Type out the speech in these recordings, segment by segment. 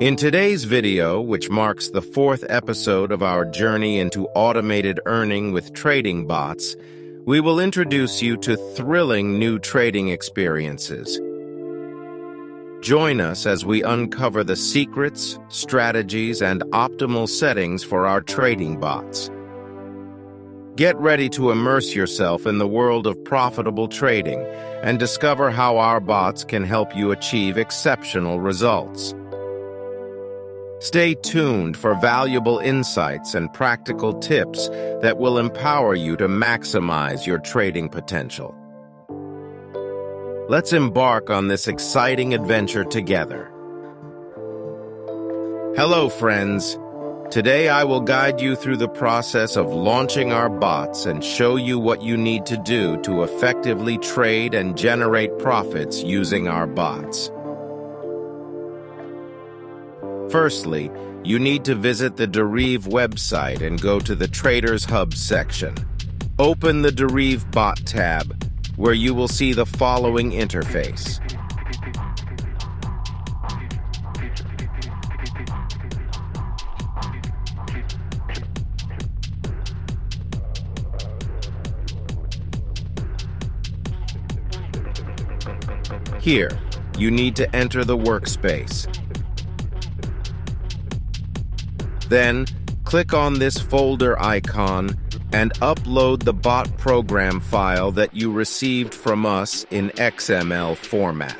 In today's video, which marks the 4th episode of our journey into automated earning with trading bots, we will introduce you to thrilling new trading experiences. Join us as we uncover the secrets, strategies, and optimal settings for our trading bots. Get ready to immerse yourself in the world of profitable trading and discover how our bots can help you achieve exceptional results. Stay tuned for valuable insights and practical tips that will empower you to maximize your trading potential. Let's embark on this exciting adventure together. Hello, friends. Today I will guide you through the process of launching our bots and show you what you need to do to effectively trade and generate profits using our bots. Firstly, you need to visit the Derive website and go to the Traders Hub section. Open the Derive Bot tab, where you will see the following interface. Here, you need to enter the workspace. Then, click on this folder icon and upload the bot program file that you received from us in XML format.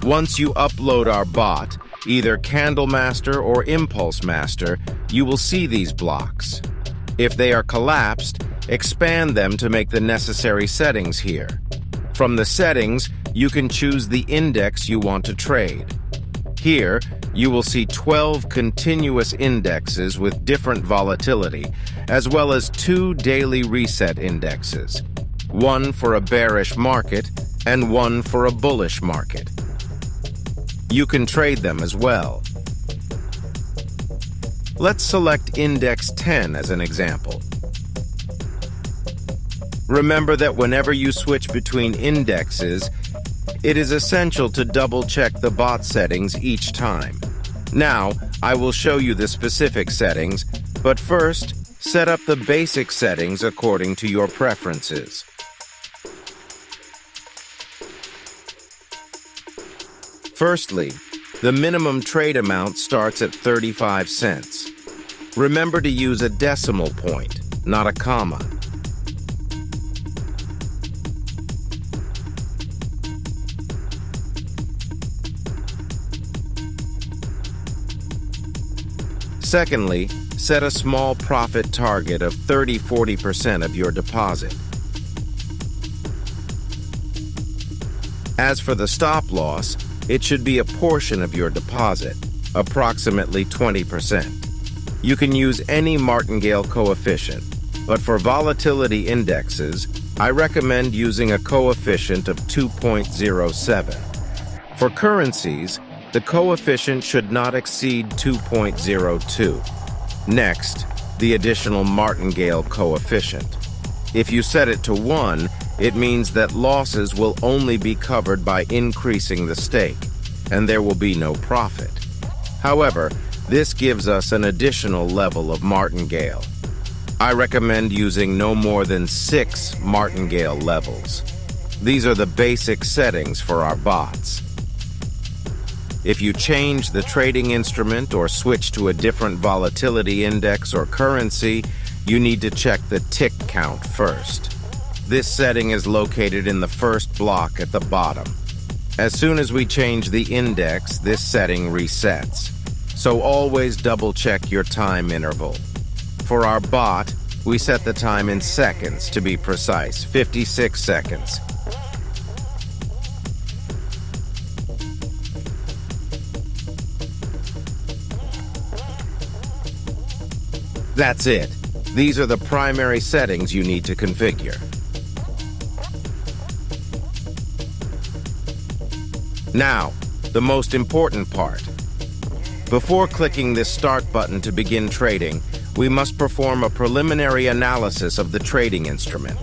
Once you upload our bot, either Candlemaster or Impulse Master, you will see these blocks. If they are collapsed, expand them to make the necessary settings here. From the settings, you can choose the index you want to trade. Here, you will see 12 continuous indexes with different volatility, as well as 2 daily reset indexes, one for a bearish market and one for a bullish market. You can trade them as well. Let's select Index 10 as an example. Remember that whenever you switch between indexes, it is essential to double-check the bot settings each time. Now, I will show you the specific settings, but first, set up the basic settings according to your preferences. Firstly, the minimum trade amount starts at 35 cents. Remember to use a decimal point, not a comma. Secondly, set a small profit target of 30–40% of your deposit. As for the stop loss, it should be a portion of your deposit, approximately 20%. You can use any martingale coefficient, but for volatility indexes, I recommend using a coefficient of 2.07. For currencies, the coefficient should not exceed 2.02. Next, the additional martingale coefficient. If you set it to 1, it means that losses will only be covered by increasing the stake, and there will be no profit. However, this gives us an additional level of martingale. I recommend using no more than 6 martingale levels. These are the basic settings for our bots. If you change the trading instrument or switch to a different volatility index or currency, you need to check the tick count first. This setting is located in the first block at the bottom. As soon as we change the index, this setting resets. So always double-check your time interval. For our bot, we set the time in seconds to be precise, 56 seconds. That's it. These are the primary settings you need to configure. Now, the most important part. Before clicking this Start button to begin trading, we must perform a preliminary analysis of the trading instrument.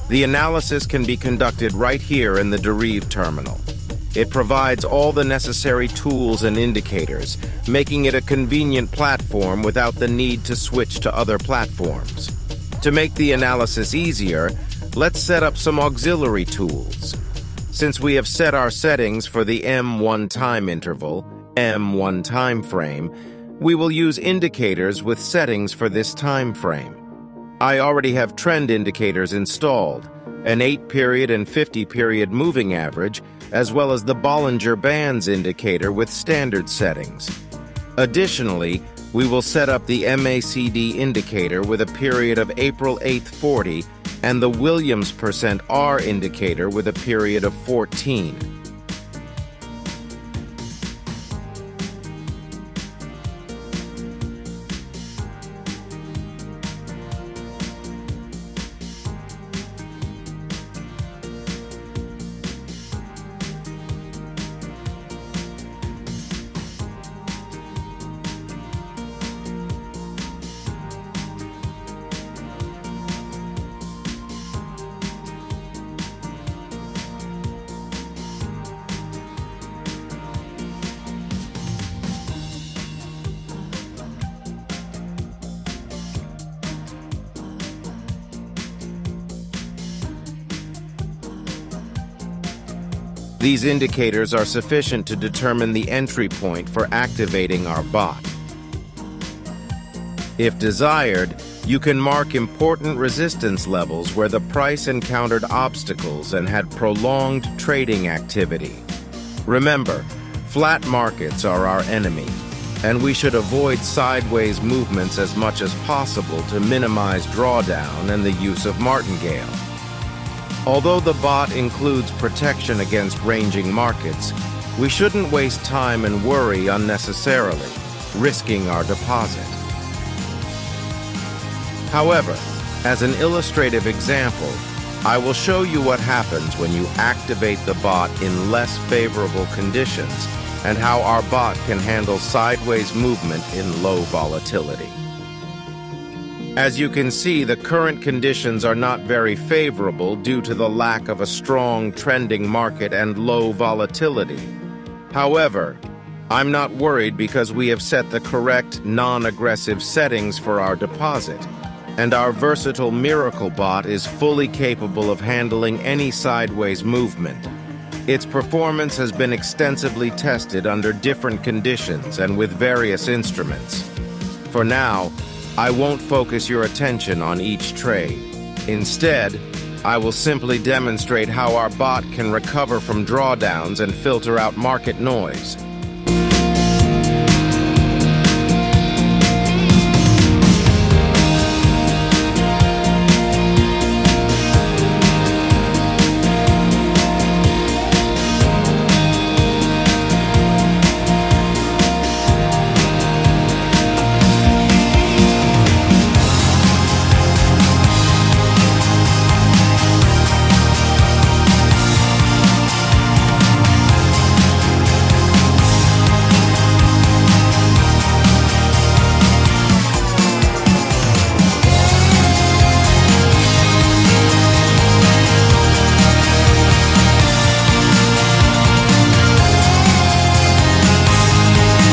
The analysis can be conducted right here in the Derive terminal. It provides all the necessary tools and indicators, making it a convenient platform without the need to switch to other platforms. To make the analysis easier, let's set up some auxiliary tools. Since we have set our settings for the M1 time interval, M1 time frame, we will use indicators with settings for this time frame. I already have trend indicators installed, an 8-period and 50-period moving average, as well as the Bollinger Bands indicator with standard settings. Additionally, we will set up the MACD indicator with a period of April 8th 40 and the Williams %R indicator with a period of 14. These indicators are sufficient to determine the entry point for activating our bot. If desired, you can mark important resistance levels where the price encountered obstacles and had prolonged trading activity. Remember, flat markets are our enemy, and we should avoid sideways movements as much as possible to minimize drawdown and the use of martingale. Although the bot includes protection against ranging markets, we shouldn't waste time and worry unnecessarily, risking our deposit. However, as an illustrative example, I will show you what happens when you activate the bot in less favorable conditions and how our bot can handle sideways movement in low volatility. As you can see, the current conditions are not very favorable due to the lack of a strong trending market and low volatility. However, I'm not worried because we have set the correct non-aggressive settings for our deposit, and our versatile Miracle Bot is fully capable of handling any sideways movement. Its performance has been extensively tested under different conditions and with various instruments. For now, I won't focus your attention on each trade. Instead, I will simply demonstrate how our bot can recover from drawdowns and filter out market noise.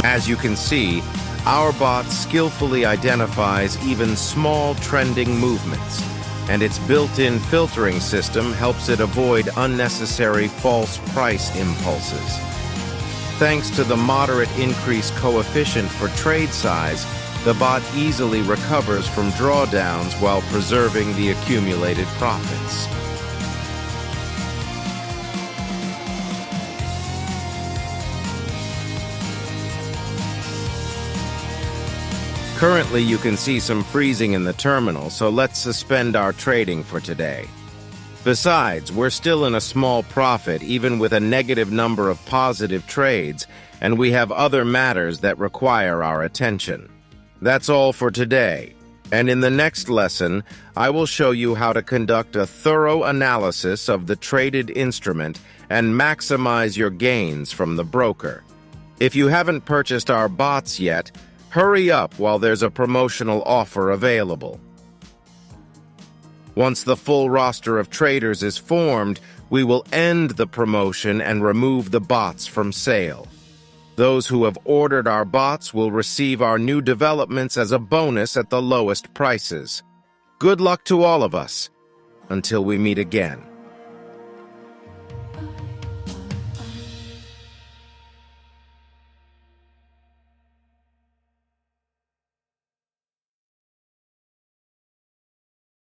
As you can see, our bot skillfully identifies even small trending movements, and its built-in filtering system helps it avoid unnecessary false price impulses. Thanks to the moderate increase coefficient for trade size, the bot easily recovers from drawdowns while preserving the accumulated profits. Currently, you can see some freezing in the terminal, so let's suspend our trading for today. Besides, we're still in a small profit even with a negative number of positive trades, and we have other matters that require our attention. That's all for today. And in the next lesson, I will show you how to conduct a thorough analysis of the traded instrument and maximize your gains from the broker. If you haven't purchased our bots yet, hurry up while there's a promotional offer available. Once the full roster of traders is formed, we will end the promotion and remove the bots from sale. Those who have ordered our bots will receive our new developments as a bonus at the lowest prices. Good luck to all of us. Until we meet again.